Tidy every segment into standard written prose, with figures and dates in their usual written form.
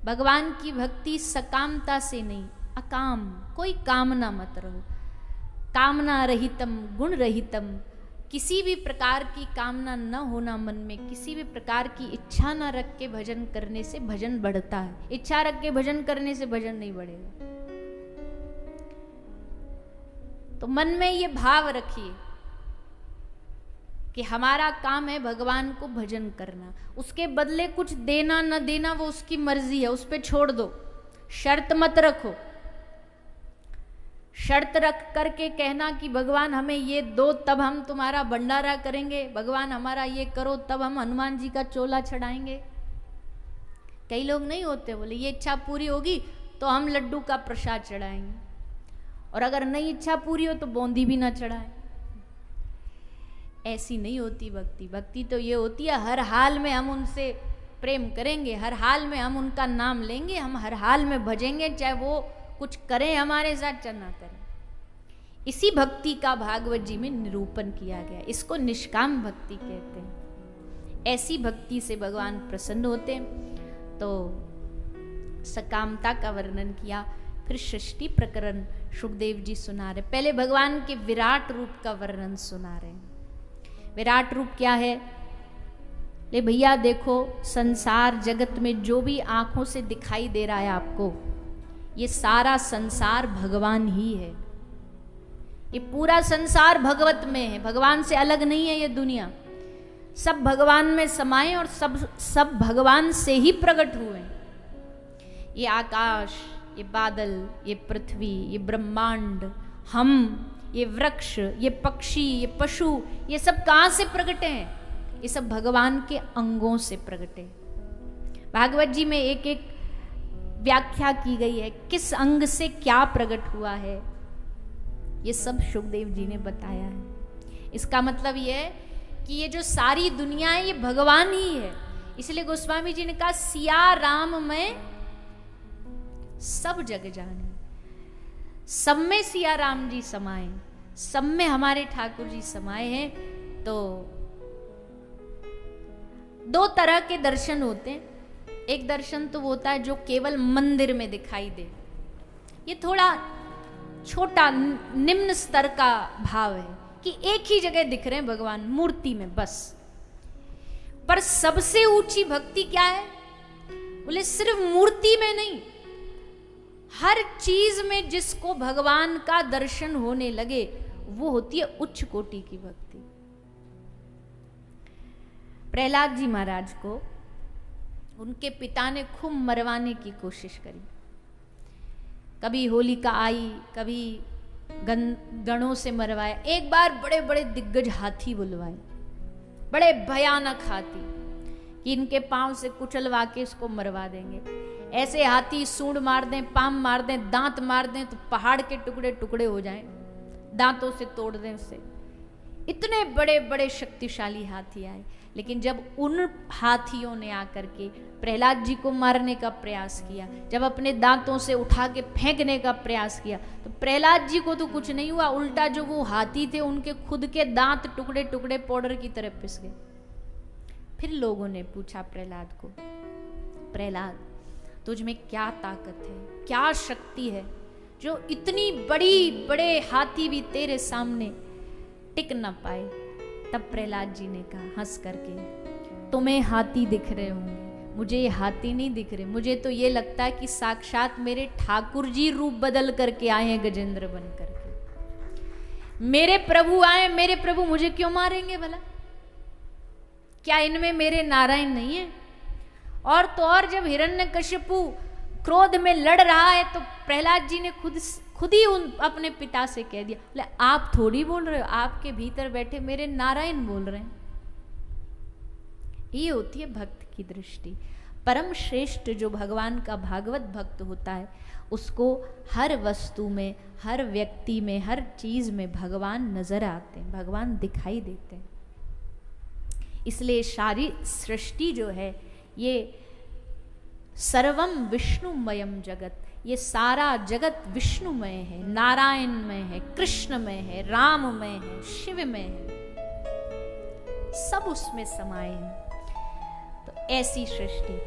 भगवान की भक्ति सकामता से नहीं, अकाम, कोई कामना मत रहो। कामना रहितम गुण रहितम, किसी भी प्रकार की कामना न होना मन में, किसी भी प्रकार की इच्छा न रख के भजन करने से भजन बढ़ता है। इच्छा रख के भजन करने से भजन नहीं बढ़ेगा। तो मन में ये भाव रखिए कि हमारा काम है भगवान को भजन करना, उसके बदले कुछ देना न देना वो उसकी मर्जी है, उस पे छोड़ दो। शर्त मत रखो। शर्त रख करके कहना कि भगवान हमें ये दो तब हम तुम्हारा भंडारा करेंगे, भगवान हमारा ये करो तब हम हनुमान जी का चोला चढ़ाएंगे। कई लोग नहीं होते, बोले ये इच्छा पूरी होगी तो हम लड्डू का प्रसाद चढ़ाएंगे, और अगर नहीं इच्छा पूरी हो तो बूंदी भी ना चढ़ाए। ऐसी नहीं होती भक्ति। भक्ति तो ये होती है हर हाल में हम उनसे प्रेम करेंगे, हर हाल में हम उनका नाम लेंगे, हम हर हाल में भजेंगे, चाहे वो कुछ करें हमारे साथ चाहे ना करें। इसी भक्ति का भागवत जी में निरूपण किया गया। इसको निष्काम भक्ति कहते हैं। ऐसी भक्ति से भगवान प्रसन्न होते हैं। तो सकामता का वर्णन किया। फिर सृष्टि प्रकरण सुखदेव जी सुना रहे। पहले भगवान के विराट रूप का वर्णन सुना रहे हैं। विराट रूप क्या है? ले भैया देखो, संसार जगत में जो भी आंखों से दिखाई दे रहा है आपको, ये सारा संसार भगवान ही है। ये पूरा संसार भगवत में है, भगवान से अलग नहीं है ये दुनिया। सब भगवान में समाये और सब भगवान से ही प्रकट हुए। ये आकाश, ये बादल, ये पृथ्वी, ये ब्रह्मांड, हम, ये वृक्ष, ये पक्षी, ये पशु, ये सब कहां से प्रकटे हैं? ये सब भगवान के अंगों से प्रकटे। भागवत जी में एक एक व्याख्या की गई है, किस अंग से क्या प्रकट हुआ है, ये सब सुखदेव जी ने बताया है। इसका मतलब ये है कि ये जो सारी दुनिया है ये भगवान ही है। इसलिए गोस्वामी जी ने कहा सिया राम में सब जग जाने। सब में सिया राम जी समाये, सब में हमारे ठाकुर जी समाये हैं। तो दो तरह के दर्शन होते हैं। एक दर्शन तो वो होता है जो केवल मंदिर में दिखाई दे, ये थोड़ा छोटा निम्न स्तर का भाव है कि एक ही जगह दिख रहे हैं भगवान, मूर्ति में बस। पर सबसे ऊंची भक्ति क्या है? बोले सिर्फ मूर्ति में नहीं, हर चीज में जिसको भगवान का दर्शन होने लगे वो होती है उच्च कोटि की भक्ति। प्रहलाद जी महाराज को उनके पिता ने खूब मरवाने की कोशिश करी। कभी होलिका आई, कभी गणों से मरवाया। एक बार बड़े बड़े दिग्गज हाथी बुलवाए, बड़े भयानक हाथी, कि इनके पांव से कुचलवा के इसको मरवा देंगे। ऐसे हाथी सूंड मार दें, पाम मार दें, दांत मार दें तो पहाड़ के टुकड़े टुकड़े हो जाएं, दांतों से तोड़ दें उसे। इतने बड़े बड़े शक्तिशाली हाथी आए। लेकिन जब उन हाथियों ने आकर के प्रहलाद जी को मारने का प्रयास किया, जब अपने दांतों से उठा के फेंकने का प्रयास किया, तो प्रहलाद जी को तो कुछ नहीं हुआ, उल्टा जो वो हाथी थे उनके खुद के दांत टुकड़े टुकड़े पाउडर की तरह पिस गए। फिर लोगों ने पूछा प्रहलाद को, प्रहलाद तुझ में क्या ताकत है, क्या शक्ति है जो इतनी बड़ी बड़े हाथी भी तेरे सामने टिक न पाए? तब प्रहलाद जी ने कहा हंस करके, तुम्हें हाथी दिख रहे होंगे, मुझे ये हाथी नहीं दिख रहे। मुझे तो ये लगता है कि साक्षात मेरे ठाकुर जी रूप बदल करके आए हैं गजेंद्र बन करके। मेरे प्रभु आए, मेरे प्रभु मुझे क्यों मारेंगे भला? क्या इनमें मेरे नारायण नहीं है? और तो और जब हिरण्यकशिपु क्रोध में लड़ रहा है तो प्रहलाद जी ने खुद ही अपने पिता से कह दिया, बोले आप थोड़ी बोल रहे हो, आपके भीतर बैठे मेरे नारायण बोल रहे हैं। ये होती है भक्त की दृष्टि। परम श्रेष्ठ जो भगवान का भागवत भक्त होता है उसको हर वस्तु में, हर व्यक्ति में, हर चीज में भगवान नजर आते हैं, भगवान दिखाई देते हैं। इसलिए सारी सृष्टि जो है ये सर्वम विष्णुमयम जगत, ये सारा जगत विष्णुमय है, नारायणमय है, कृष्णमय है, राममय है, शिवमय है, सब उसमें समाये हैं। तो ऐसी सृष्टि।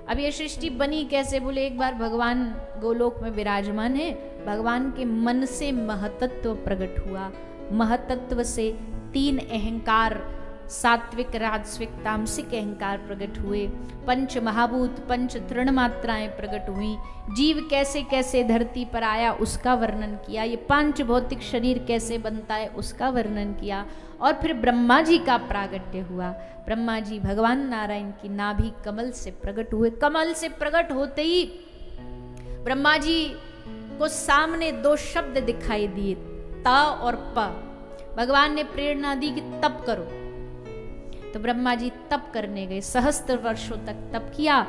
अब ये सृष्टि बनी कैसे? बोले एक बार भगवान गोलोक में विराजमान है, भगवान के मन से महतत्व प्रकट हुआ। महतत्व से 3 अहंकार, सात्विक, राजसिक, तामसिक अहंकार प्रकट हुए। पंच महाभूत, पंच तृण मात्राएं प्रकट हुई। जीव कैसे कैसे धरती पर आया उसका वर्णन किया। ये 5 भौतिक शरीर कैसे बनता है उसका वर्णन किया। और फिर ब्रह्मा जी का प्रागट्य हुआ। ब्रह्मा जी भगवान नारायण की नाभि कमल से प्रकट हुए। कमल से प्रकट होते ही ब्रह्मा जी को सामने 2 शब्द दिखाई दिए, ता और प। भगवान ने प्रेरणा दी कि तप करो, तो ब्रह्मा जी तप करने गए। सहस्त्र वर्षों तक तप किया,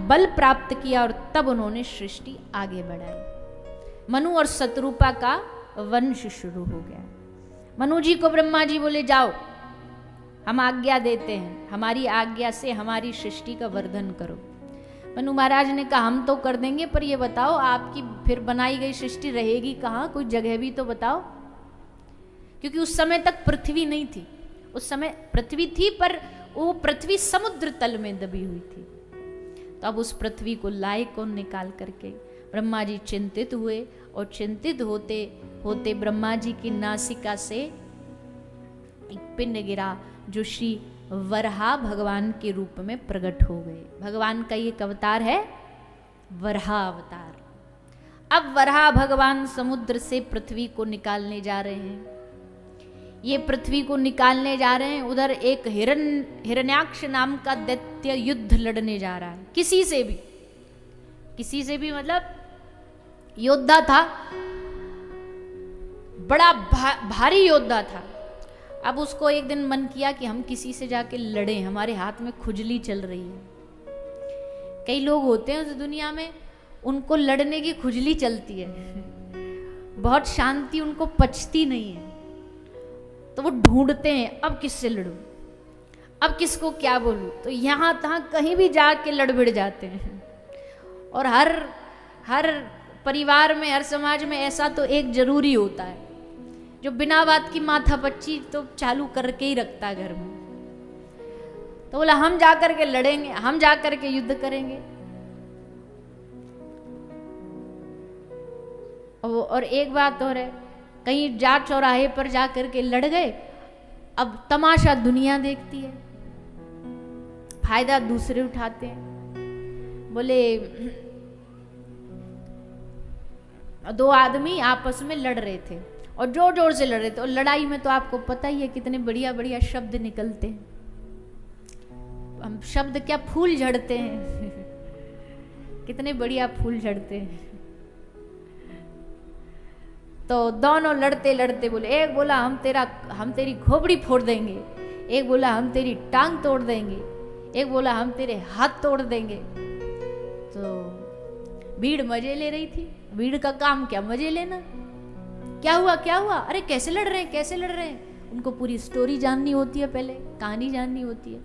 बल प्राप्त किया और तब उन्होंने सृष्टि आगे बढ़ाई। मनु और शतरूपा का वंश शुरू हो गया। मनु जी को ब्रह्मा जी बोले जाओ, हम आज्ञा देते हैं, हमारी आज्ञा से हमारी सृष्टि का वर्धन करो। मनु महाराज ने कहा हम तो कर देंगे, पर ये बताओ आपकी फिर बनाई गई सृष्टि रहेगी कहाँ? कोई जगह भी तो बताओ। क्योंकि उस समय तक पृथ्वी नहीं थी। उस समय पृथ्वी थी पर वो पृथ्वी समुद्र तल में दबी हुई थी। तो अब उस पृथ्वी को लाए कौन निकाल करके? ब्रह्मा जी चिंतित हुए और चिंतित होते होते ब्रह्मा जी की नासिका से एक पिंड गिरा जो श्री वराह भगवान के रूप में प्रकट हो गए। भगवान का ये अवतार है वराह अवतार। अब वराह भगवान समुद्र से पृथ्वी को निकालने जा रहे हैं। ये पृथ्वी को निकालने जा रहे हैं। उधर एक हिरण्याक्ष नाम का दैत्य युद्ध लड़ने जा रहा है किसी से भी मतलब योद्धा था, बड़ा भारी योद्धा था। अब उसको एक दिन मन किया कि हम किसी से जाके लड़े, हमारे हाथ में खुजली चल रही है। कई लोग होते हैं उस दुनिया में, उनको लड़ने की खुजली चलती है, बहुत शांति उनको पचती नहीं है, तो वो ढूंढते हैं अब किससे लड़ूं, अब किसको क्या बोलूं। तो यहाँ तहाँ कहीं भी जाके लड़ भिड़ जाते हैं। और हर परिवार में, हर समाज में ऐसा तो एक जरूरी होता है जो बिना बात की माथा पच्ची तो चालू करके ही रखता है घर में। तो बोला हम जाकर के लड़ेंगे, हम जाकर के युद्ध करेंगे। और एक बात और है, कहीं जा चौराहे पर जा करके लड़ गए। अब तमाशा दुनिया देखती है, फायदा दूसरे उठाते हैं। बोले 2 आदमी आपस में लड़ रहे थे और जोर जोर से लड़ रहे थे। और लड़ाई में तो आपको पता ही है कितने बढ़िया बढ़िया शब्द निकलते हैं। हम शब्द क्या फूल झड़ते हैं कितने बढ़िया फूल झड़ते हैं। तो दोनों लड़ते लड़ते बोले, एक बोला हम तेरी खोपड़ी फोड़ देंगे, एक बोला हम तेरी टांग तोड़ देंगे, एक बोला हम तेरे हाथ तोड़ देंगे। तो भीड़ मजे ले रही थी। भीड़ का काम क्या मजे लेना। क्या हुआ, अरे कैसे लड़ रहे हैं। उनको पूरी स्टोरी जाननी होती है, पहले कहानी जाननी होती है।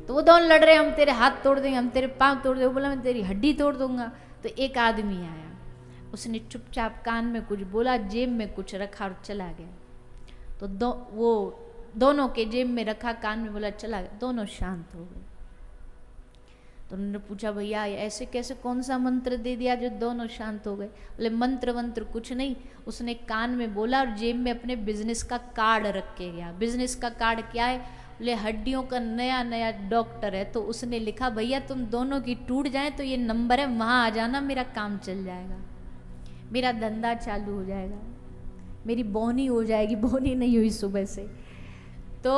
तो वो दोनों लड़ रहे हैं, हम तेरे हाथ तोड़ देंगे, हम तेरे पांव तोड़ देंगे। बोला मैं तेरी हड्डी तोड़ दूंगा। तो एक आदमी आया, उसने चुपचाप कान में कुछ बोला, जेब में कुछ रखा और चला गया। तो वो दोनों के जेब में रखा, कान में बोला, चला गया। दोनों शांत हो गए। तो उन्होंने पूछा भैया ऐसे कैसे, कौन सा मंत्र दे दिया जो दोनों शांत हो गए? बोले मंत्र कुछ नहीं, उसने कान में बोला और जेब में अपने बिजनेस का कार्ड रख के गया। बिजनेस का कार्ड क्या है? बोले हड्डियों का नया डॉक्टर है। तो उसने लिखा भैया तुम दोनों की टूट जाए तो ये नंबर है, वहाँ आ जाना, मेरा काम चल जाएगा, मेरा धंधा चालू हो जाएगा, मेरी बोनी हो जाएगी। बोनी नहीं हुई सुबह से। तो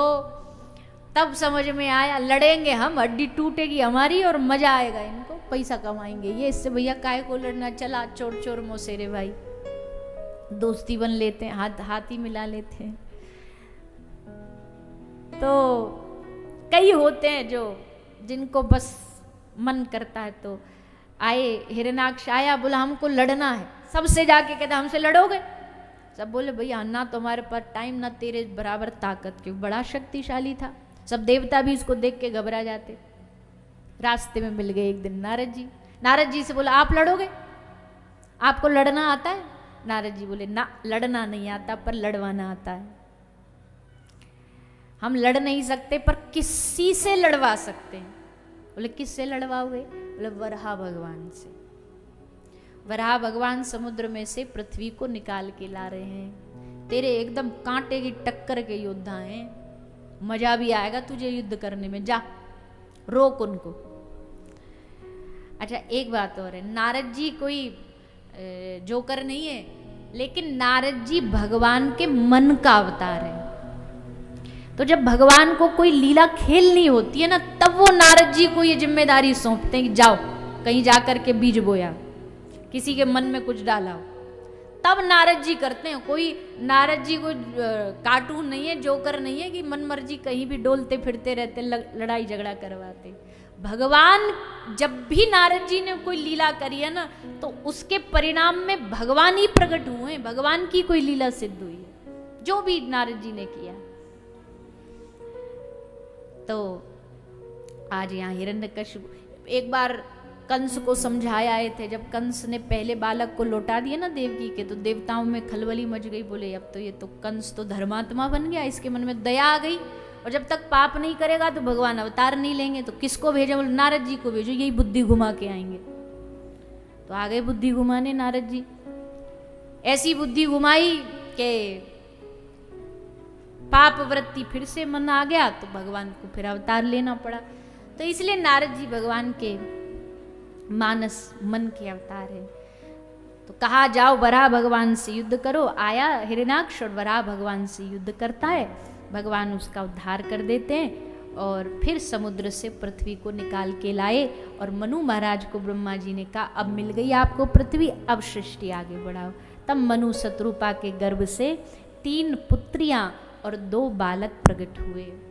तब समझ में आया लड़ेंगे हम, हड्डी टूटेगी हमारी और मजा आएगा, इनको पैसा कमाएंगे ये। इससे भैया काय को लड़ना, चला चोर चोर मोसेरे भाई, दोस्ती बन लेते हैं, हाथ ही मिला लेते हैं। तो कई होते हैं जिनको बस मन करता है। तो आए, हिरण्याक्ष आया, बोला हमको लड़ना है। सबसे जाके कहता हमसे लड़ोगे? सब बोले भैया ना तो हमारे पास टाइम, ना तेरे बराबर ताकत, क्यों बड़ा शक्तिशाली था। सब देवता भी उसको देख के घबरा जाते। रास्ते में मिल गए एक दिन नारद जी से बोला आप लड़ोगे, आपको लड़ना आता है? नारद जी बोले ना, लड़ना नहीं आता पर लड़वाना आता है। हम लड़ नहीं सकते पर किसी से लड़वा सकते हैं। बोले किससे लड़वाओगे? बोले वराह भगवान से। वराह भगवान समुद्र में से पृथ्वी को निकाल के ला रहे हैं। तेरे एकदम कांटे की टक्कर के योद्धा हैं, मजा भी आएगा तुझे युद्ध करने में, जा रोक उनको। अच्छा एक बात और है, नारद जी कोई जोकर नहीं है, लेकिन नारद जी भगवान के मन का अवतार है। तो जब भगवान को कोई लीला खेलनी होती है ना, तब वो नारद जी को ये जिम्मेदारी सौंपते हैं कि जाओ कहीं जाकर के बीज बोया, किसी के मन में कुछ डाला हो, तब नारद जी करते हैं। कोई नारद जी को कार्टून नहीं है, जोकर नहीं है कि मन मर्जी कहीं भी डोलते फिरते रहते, लड़ाई झगड़ा करवाते। भगवान जब भी नारद जी ने कोई लीला करी है ना, तो उसके परिणाम में भगवान ही प्रकट हुए, भगवान की कोई लीला सिद्ध हुई है जो भी नारद जी ने किया। तो आज यहाँ हिरण्यकशिपु एक बार कंस को समझाया आए थे। जब कंस ने पहले बालक को लौटा दिया ना देवकी के, तो देवताओं में खलबली मच गई। बोले अब तो ये तो कंस तो धर्मात्मा बन गया, इसके मन में दया आ गई, और जब तक पाप नहीं करेगा तो भगवान अवतार नहीं लेंगे। तो किसको भेजो? बोले नारद जी को भेजो, यही बुद्धि घुमा के आएंगे। तो आ गए बुद्धि घुमाने नारद जी। ऐसी बुद्धि घुमाई कि पाप वृत्ति फिर से मन आ गया, तो भगवान को फिर अवतार लेना पड़ा। तो इसलिए नारद जी भगवान के मानस मन के अवतार है। तो कहा जाओ वराह भगवान से युद्ध करो। आया हिरण्याक्ष और वराह भगवान से युद्ध करता है। भगवान उसका उद्धार कर देते हैं और फिर समुद्र से पृथ्वी को निकाल के लाए। और मनु महाराज को ब्रह्मा जी ने कहा अब मिल गई आपको पृथ्वी, अब सृष्टि आगे बढ़ाओ। तब मनु शत्रुपा के गर्भ से 3 पुत्रियां और 2 बालक प्रकट हुए।